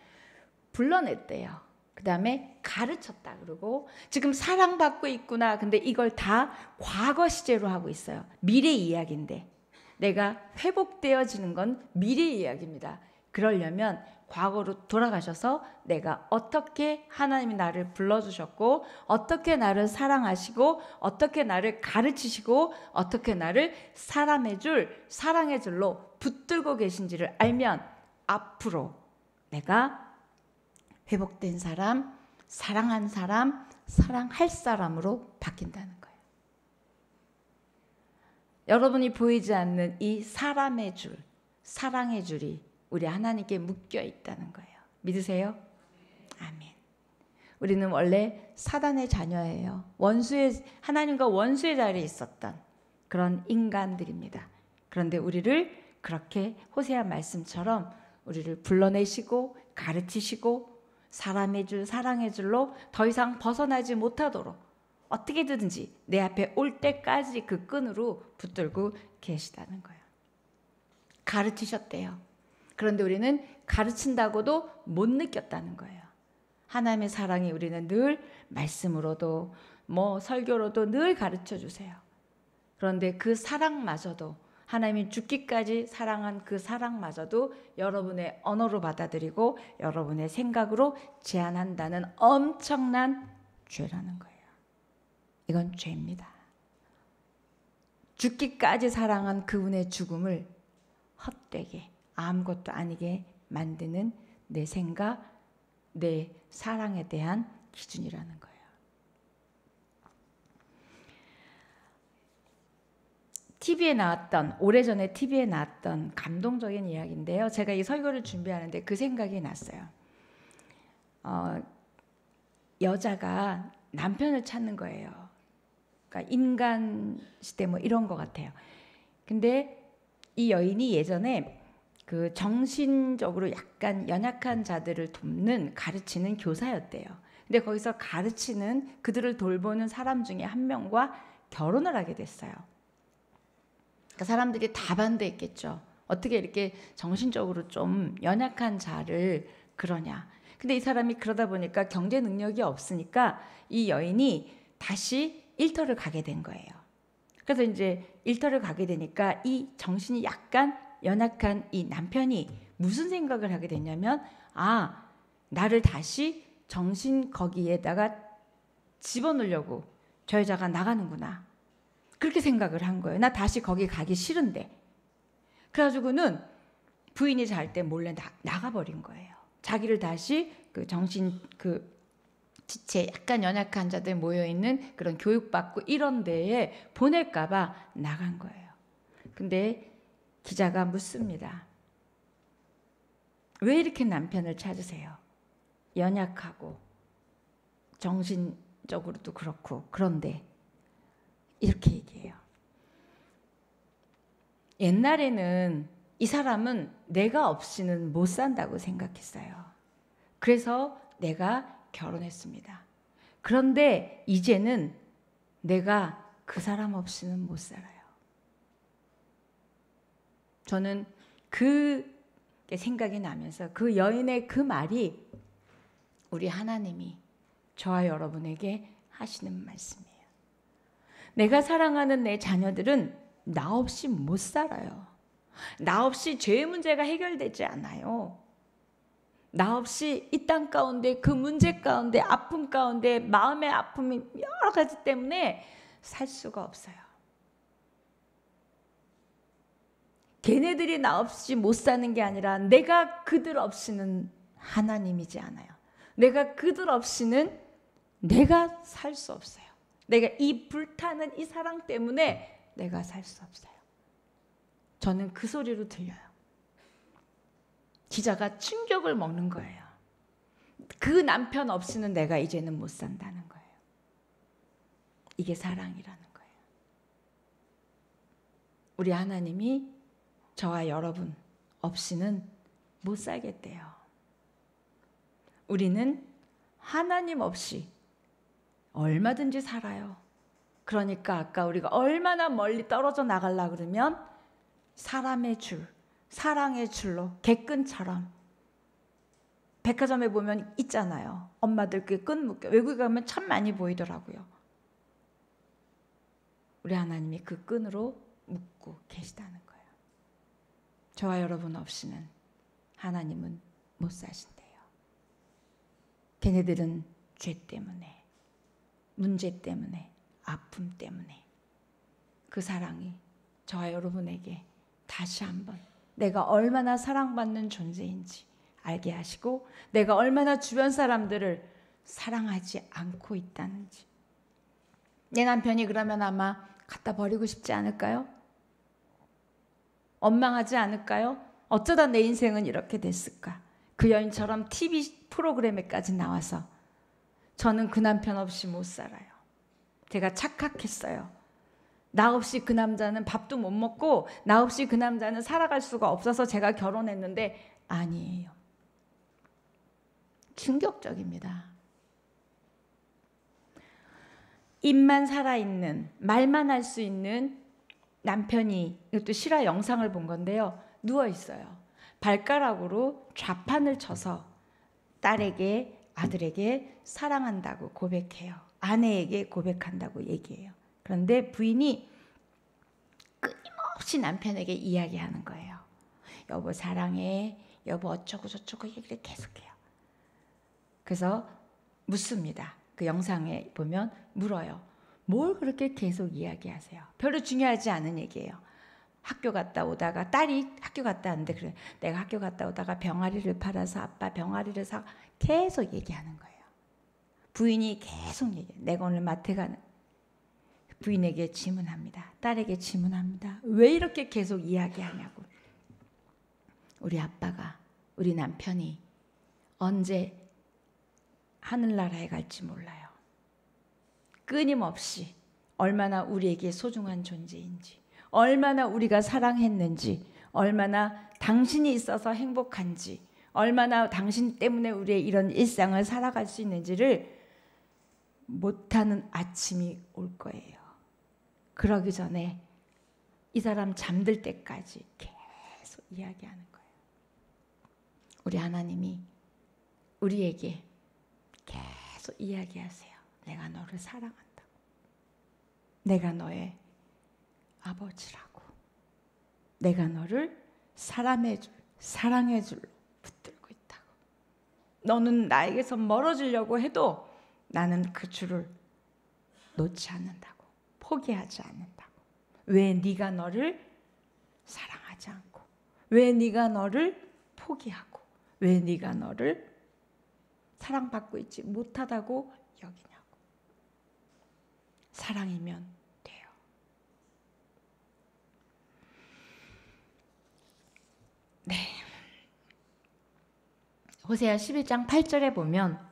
불러냈대요. 그 다음에 가르쳤다 그러고, 지금 사랑받고 있구나. 근데 이걸 다 과거 시제로 하고 있어요. 미래 이야기인데, 내가 회복되어지는 건 미래 이야기입니다. 그러려면 과거로 돌아가셔서 내가 어떻게 하나님이 나를 불러주셨고, 어떻게 나를 사랑하시고, 어떻게 나를 가르치시고, 어떻게 나를 사람의 줄, 사랑의 줄로 붙들고 계신지를 알면 앞으로 내가 회복된 사람, 사랑한 사람, 사랑할 사람으로 바뀐다는 거예요. 여러분이 보이지 않는 이 사람의 줄, 사랑의 줄이 우리 하나님께 묶여 있다는 거예요. 믿으세요? 아멘. 우리는 원래 사단의 자녀예요. 하나님과 원수의 자리에 있었던 그런 인간들입니다. 그런데 우리를 그렇게 호세아 말씀처럼 우리를 불러내시고 가르치시고 사람의 줄, 사랑의 줄로 더 이상 벗어나지 못하도록 어떻게든지 내 앞에 올 때까지 그 끈으로 붙들고 계시다는 거예요. 가르치셨대요. 그런데 우리는 가르친다고도 못 느꼈다는 거예요. 하나님의 사랑이 우리는 늘 말씀으로도 설교로도 늘 가르쳐 주세요. 그런데 그 사랑마저도, 하나님이 죽기까지 사랑한 그 사랑마저도 여러분의 언어로 받아들이고 여러분의 생각으로 제한한다는 엄청난 죄라는 거예요. 이건 죄입니다. 죽기까지 사랑한 그분의 죽음을 헛되게 아무것도 아니게 만드는 내 생각, 내 사랑에 대한 기준이라는 거예요. 오래전에 TV에 나왔던 감동적인 이야기인데요. 제가 이 설교를 준비하는데 그 생각이 났어요. 여자가 남편을 찾는 거예요. 그러니까 인간 시대 이런 것 같아요. 근데 이 여인이 예전에 그 정신적으로 약간 연약한 자들을 돕는, 가르치는 교사였대요. 근데 거기서 가르치는, 그들을 돌보는 사람 중에 한 명과 결혼을 하게 됐어요. 그러니까 사람들이 다 반대했겠죠. 어떻게 이렇게 정신적으로 좀 연약한 자를 그러냐. 근데 이 사람이 그러다 보니까 경제 능력이 없으니까 이 여인이 다시 일터를 가게 된 거예요. 그래서 이제 일터를 가게 되니까 이 정신이 약간 연약한 이 남편이 무슨 생각을 하게 됐냐면, 나를 다시 정신 거기에다가 집어넣으려고 저 여자가 나가는구나. 그렇게 생각을 한 거예요. 나 다시 거기 가기 싫은데. 그래가지고는 부인이 잘 때 몰래 나가버린 거예요. 자기를 다시 그 정신 지체 약간 연약한 자들 모여있는 그런 교육받고 이런 데에 보낼까봐 나간 거예요. 근데 기자가 묻습니다. 왜 이렇게 남편을 찾으세요? 연약하고 정신적으로도 그렇고. 그런데 이렇게 얘기해요. 옛날에는 이 사람은 내가 없이는 못 산다고 생각했어요. 그래서 내가 결혼했습니다. 그런데 이제는 내가 그 사람 없이는 못 살아요. 저는 그 생각이 나면서 그 여인의 그 말이 우리 하나님이 저와 여러분에게 하시는 말씀이에요. 내가 사랑하는 내 자녀들은 나 없이 못 살아요. 나 없이 죄의 문제가 해결되지 않아요. 나 없이 이 땅 가운데 그 문제 가운데 아픔 가운데 마음의 아픔이 여러 가지 때문에 살 수가 없어요. 걔네들이 나 없이 못 사는 게 아니라 내가 그들 없이는 하나님이지 않아요. 내가 그들 없이는 내가 살 수 없어요. 내가 이 불타는 이 사랑 때문에 내가 살 수 없어요. 저는 그 소리로 들려요. 기자가 충격을 먹는 거예요. 그 남편 없이는 내가 이제는 못 산다는 거예요. 이게 사랑이라는 거예요. 우리 하나님이 저와 여러분 없이는 못 살겠대요. 우리는 하나님 없이 얼마든지 살아요. 그러니까 아까 우리가 얼마나 멀리 떨어져 나가려고 그러면 사람의 줄, 사랑의 줄로 개끈처럼 백화점에 보면 있잖아요. 엄마들 그 끈 묶여. 외국에 가면 참 많이 보이더라고요. 우리 하나님이 그 끈으로 묶고 계시다는 거예요. 저와 여러분 없이는 하나님은 못 사신대요. 걔네들은 죄 때문에, 문제 때문에, 아픔 때문에 그 사랑이 저와 여러분에게 다시 한번 내가 얼마나 사랑받는 존재인지 알게 하시고 내가 얼마나 주변 사람들을 사랑하지 않고 있다는지. 내 남편이 그러면 아마 갖다 버리고 싶지 않을까요? 원망하지 않을까요? 어쩌다 내 인생은 이렇게 됐을까? 그 여인처럼 TV 프로그램에까지 나와서 저는 그 남편 없이 못 살아요. 제가 착각했어요. 나 없이 그 남자는 밥도 못 먹고 나 없이 그 남자는 살아갈 수가 없어서 제가 결혼했는데 아니에요. 충격적입니다. 입만 살아있는, 말만 할 수 있는 남편이, 이것도 실화 영상을 본 건데요, 누워 있어요. 발가락으로 좌판을 쳐서 딸에게, 아들에게 사랑한다고 고백해요. 아내에게 고백한다고 얘기해요. 그런데 부인이 끊임없이 남편에게 이야기하는 거예요. 여보 사랑해, 여보 어쩌고 저쩌고 얘기를 계속해요. 그래서 묻습니다. 그 영상에 보면 물어요. 뭘 그렇게 계속 이야기하세요? 별로 중요하지 않은 얘기예요. 학교 갔다 오다가, 딸이 학교 갔다 왔는데, 그래, 내가 학교 갔다 오다가 병아리를 팔아서 아빠 병아리를 사, 계속 얘기하는 거예요. 부인이 계속 얘기해요. 내가 오늘 마트 가는, 부인에게 질문합니다. 딸에게 질문합니다. 왜 이렇게 계속 이야기하냐고. 우리 아빠가, 우리 남편이 언제 하늘나라에 갈지 몰라요. 끊임없이 얼마나 우리에게 소중한 존재인지, 얼마나 우리가 사랑했는지, 얼마나 당신이 있어서 행복한지, 얼마나 당신 때문에 우리의 이런 일상을 살아갈 수 있는지를 못하는 아침이 올 거예요. 그러기 전에 이 사람 잠들 때까지 계속 이야기하는 거예요. 우리 하나님이 우리에게 계속 이야기하세요. 내가 너를 사랑한다고. 내가 너의 아버지라고. 내가 너를 사랑해 줄로 붙들고 있다고. 너는 나에게서 멀어지려고 해도 나는 그 줄을 놓지 않는다고. 포기하지 않는다고. 왜 네가 너를 사랑하지 않고, 왜 네가 너를 포기하고, 왜 네가 너를 사랑받고 있지 못하다고 여기냐고. 사랑이면 돼요. 네. 호세아 11장 8절에 보면,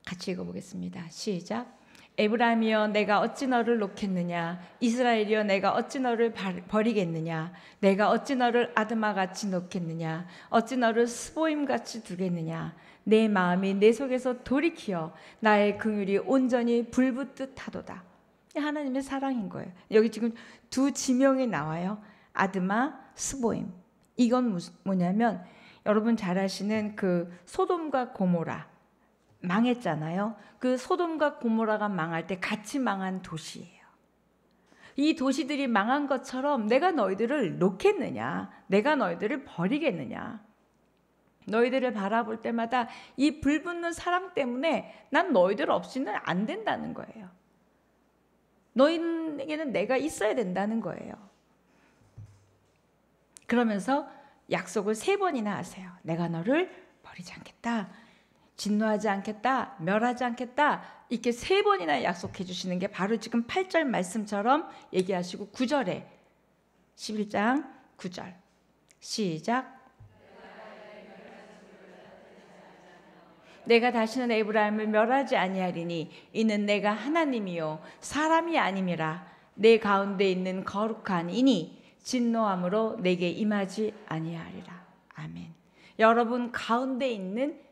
같이 읽어보겠습니다. 시작. 에브라임이여 내가 어찌 너를 놓겠느냐, 이스라엘이여 내가 어찌 너를 버리겠느냐, 내가 어찌 너를 아드마같이 놓겠느냐, 어찌 너를 스보임같이 두겠느냐. 내 마음이 내 속에서 돌이키어 나의 긍휼이 온전히 불붙듯 하도다. 하나님의 사랑인 거예요. 여기 지금 두 지명이 나와요. 아드마, 스보임. 이건 뭐냐면, 여러분 잘 아시는 그 소돔과 고모라 망했잖아요. 그 소돔과 고모라가 망할 때 같이 망한 도시예요. 이 도시들이 망한 것처럼 내가 너희들을 놓겠느냐, 내가 너희들을 버리겠느냐. 너희들을 바라볼 때마다 이 불붙는 사랑 때문에 난 너희들 없이는 안 된다는 거예요. 너희에게는 내가 있어야 된다는 거예요. 그러면서 약속을 3번이나 하세요. 내가 너를 버리지 않겠다, 진노하지 않겠다, 멸하지 않겠다, 이렇게 3번이나 약속해 주시는 게 바로 지금 8절 말씀처럼 얘기하시고 9절에 11장 9절 시작. 내가 다시는 에브라임을 멸하지 아니하리니 이는 내가 하나님이요 사람이 아님이라. 내 가운데 있는 거룩한 이니 진노함으로 내게 임하지 아니하리라. 아멘. 여러분 가운데 있는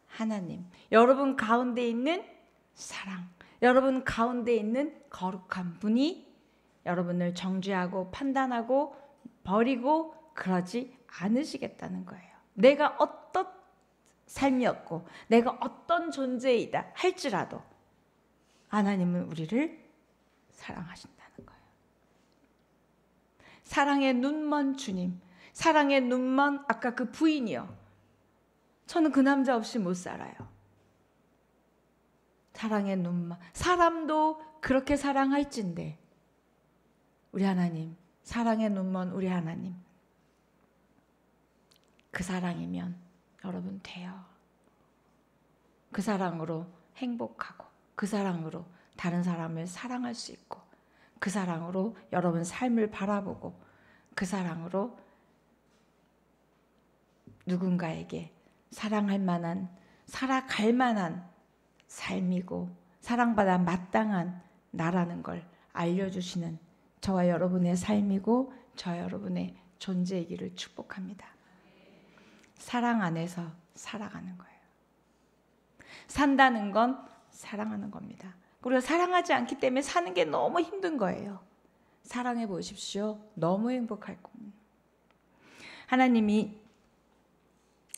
하나님, 여러분 가운데 있는 사랑, 여러분 가운데 있는 거룩한 분이 여러분을 정죄하고 판단하고 버리고 그러지 않으시겠다는 거예요. 내가 어떤 삶이었고 내가 어떤 존재이다 할지라도 하나님은 우리를 사랑하신다는 거예요. 사랑의 눈먼 주님, 사랑의 눈먼 아까 그 부인이요, 저는 그 남자 없이 못 살아요. 사랑의 눈먼, 사람도 그렇게 사랑할진데 우리 하나님, 사랑의 눈먼 우리 하나님, 그 사랑이면 여러분 돼요. 그 사랑으로 행복하고, 그 사랑으로 다른 사람을 사랑할 수 있고, 그 사랑으로 여러분 삶을 바라보고, 그 사랑으로 누군가에게 사랑할 만한, 살아갈 만한 삶이고 사랑받아 마땅한 나라는 걸 알려주시는 저와 여러분의 삶이고 저 여러분의 존재이기를 축복합니다. 사랑 안에서 살아가는 거예요. 산다는 건 사랑하는 겁니다. 우리가 사랑하지 않기 때문에 사는 게 너무 힘든 거예요. 사랑해 보십시오. 너무 행복할 겁니다. 하나님이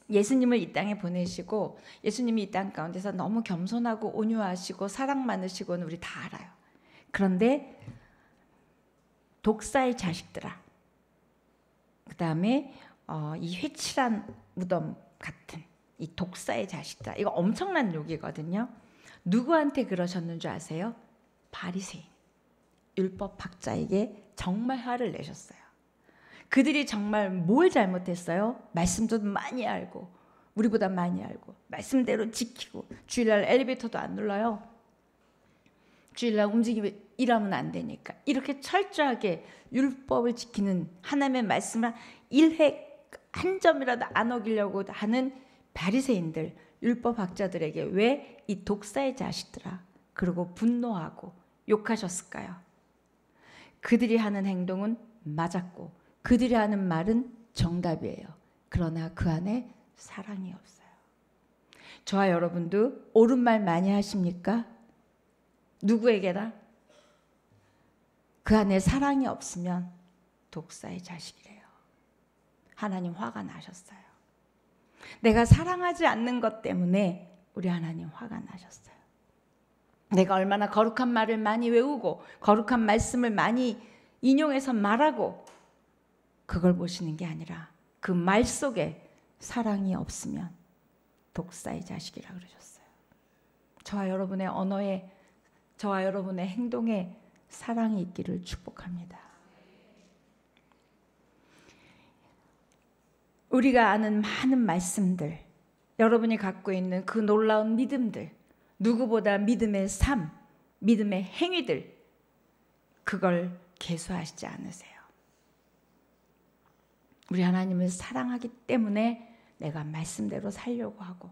예수님을 이 땅에 보내시고 예수님이 이 땅 가운데서 너무 겸손하고 온유하시고 사랑 많으시고는 우리 다 알아요. 그런데 독사의 자식들아, 그 다음에 이 회칠한 무덤 같은 이 독사의 자식들아, 이거 엄청난 욕이거든요. 누구한테 그러셨는 줄 아세요? 바리새인, 율법학자에게 정말 화를 내셨어요. 그들이 정말 뭘 잘못했어요? 말씀도 많이 알고 우리보다 많이 알고 말씀대로 지키고 주일날 엘리베이터도 안 눌러요. 주일날 움직이면 일하면 안 되니까 이렇게 철저하게 율법을 지키는 하나님의 말씀을 일획 한 점이라도 안 어기려고 하는 바리새인들, 율법학자들에게 왜 이 독사의 자식들아 그러고 분노하고 욕하셨을까요? 그들이 하는 행동은 맞았고 그들이 하는 말은 정답이에요. 그러나 그 안에 사랑이 없어요. 저와 여러분도 옳은 말 많이 하십니까? 누구에게나? 그 안에 사랑이 없으면 독사의 자식이래요. 하나님 화가 나셨어요. 내가 사랑하지 않는 것 때문에 우리 하나님 화가 나셨어요. 내가 얼마나 거룩한 말을 많이 외우고 거룩한 말씀을 많이 인용해서 말하고 그걸 보시는 게 아니라 그 말 속에 사랑이 없으면 독사의 자식이라 그러셨어요. 저와 여러분의 언어에, 저와 여러분의 행동에 사랑이 있기를 축복합니다. 우리가 아는 많은 말씀들, 여러분이 갖고 있는 그 놀라운 믿음들, 누구보다 믿음의 삶, 믿음의 행위들, 그걸 계수하시지 않으세요. 우리 하나님을 사랑하기 때문에 내가 말씀대로 살려고 하고,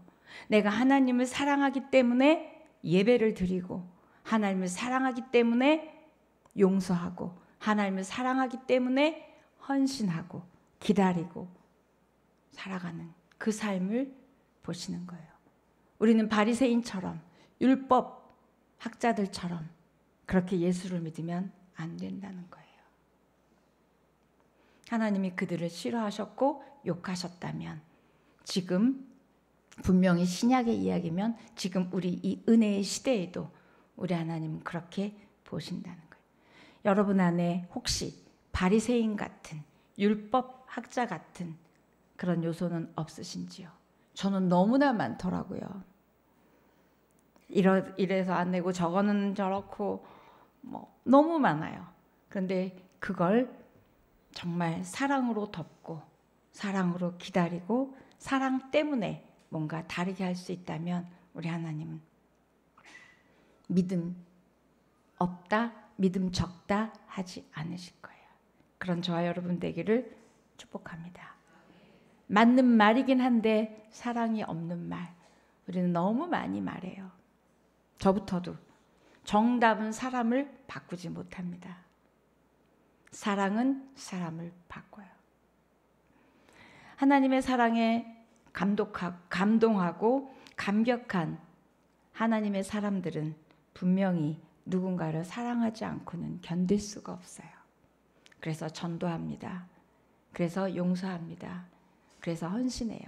내가 하나님을 사랑하기 때문에 예배를 드리고, 하나님을 사랑하기 때문에 용서하고, 하나님을 사랑하기 때문에 헌신하고 기다리고 살아가는 그 삶을 보시는 거예요. 우리는 바리새인처럼 율법 학자들처럼 그렇게 예수를 믿으면 안 된다는 거예요. 하나님이 그들을 싫어하셨고 욕하셨다면 지금 분명히 신약의 이야기면 지금 우리 이 은혜의 시대에도 우리 하나님은 그렇게 보신다는 거예요. 여러분 안에 혹시 바리새인 같은 율법 학자 같은 그런 요소는 없으신지요? 저는 너무나 많더라고요. 이래서 안 내고 저거는 저렇고 너무 많아요. 그런데 그걸 정말 사랑으로 덮고 사랑으로 기다리고 사랑 때문에 뭔가 다르게 할 수 있다면 우리 하나님은 믿음 없다, 믿음 적다 하지 않으실 거예요. 그런 저와 여러분 되기를 축복합니다. 맞는 말이긴 한데 사랑이 없는 말, 우리는 너무 많이 말해요. 저부터도. 정답은 사람을 바꾸지 못합니다. 사랑은 사람을 바꿔요. 하나님의 사랑에 감동하고 감격한 하나님의 사람들은 분명히 누군가를 사랑하지 않고는 견딜 수가 없어요. 그래서 전도합니다. 그래서 용서합니다. 그래서 헌신해요.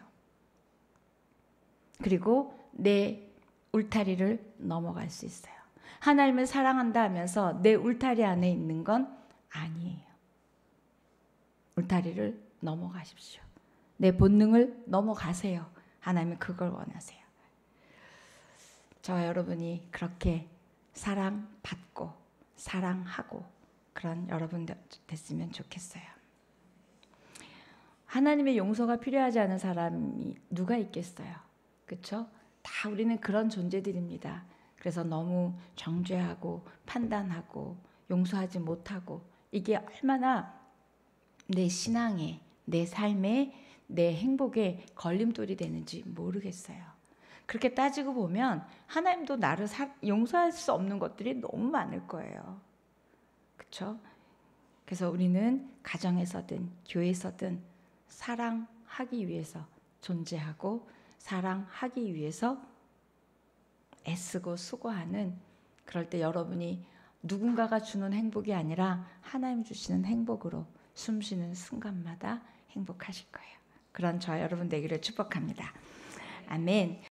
그리고 내 울타리를 넘어갈 수 있어요. 하나님을 사랑한다 하면서 내 울타리 안에 있는 건 아니에요. 울타리를 넘어가십시오. 내 본능을 넘어가세요. 하나님은 그걸 원하세요. 저와 여러분이 그렇게 사랑받고 사랑하고 그런 여러분 됐으면 좋겠어요. 하나님의 용서가 필요하지 않은 사람이 누가 있겠어요? 그렇죠? 다 우리는 그런 존재들입니다. 그래서 너무 정죄하고 판단하고 용서하지 못하고 이게 얼마나 내 신앙에, 내 삶에, 내 행복에 걸림돌이 되는지 모르겠어요. 그렇게 따지고 보면 하나님도 나를 용서할 수 없는 것들이 너무 많을 거예요. 그렇죠? 그래서 우리는 가정에서든 교회에서든 사랑하기 위해서 존재하고 사랑하기 위해서 애쓰고 수고하는, 그럴 때 여러분이 누군가가 주는 행복이 아니라 하나님 주시는 행복으로 숨 쉬는 순간마다 행복하실 거예요. 그런 저와 여러분 되기를 축복합니다. 아멘.